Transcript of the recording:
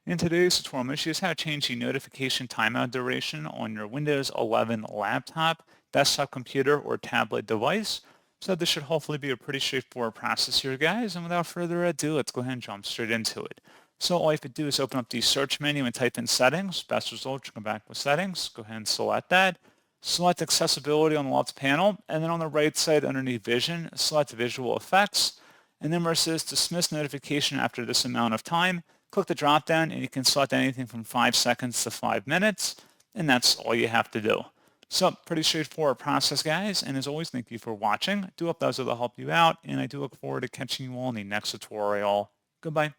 In today's tutorial, I'm going to show you how to change the notification timeout duration on your Windows 11 laptop, desktop computer, or tablet device. So this should hopefully be a pretty straightforward process here, guys. And without further ado, let's go ahead and jump straight into it. So all you have to do is open up the search menu and type in settings. Best result, you come back with settings. Go ahead and select that. Select accessibility on the left panel, and then on the right side underneath vision, select visual effects. And then where it says dismiss notification after this amount of time, click the drop down and you can select anything from 5 seconds to 5 minutes, and that's all you have to do. So pretty straightforward process, guys, and as always, thank you for watching. I do hope that was able to help you out, and I do look forward to catching you all in the next tutorial. Goodbye.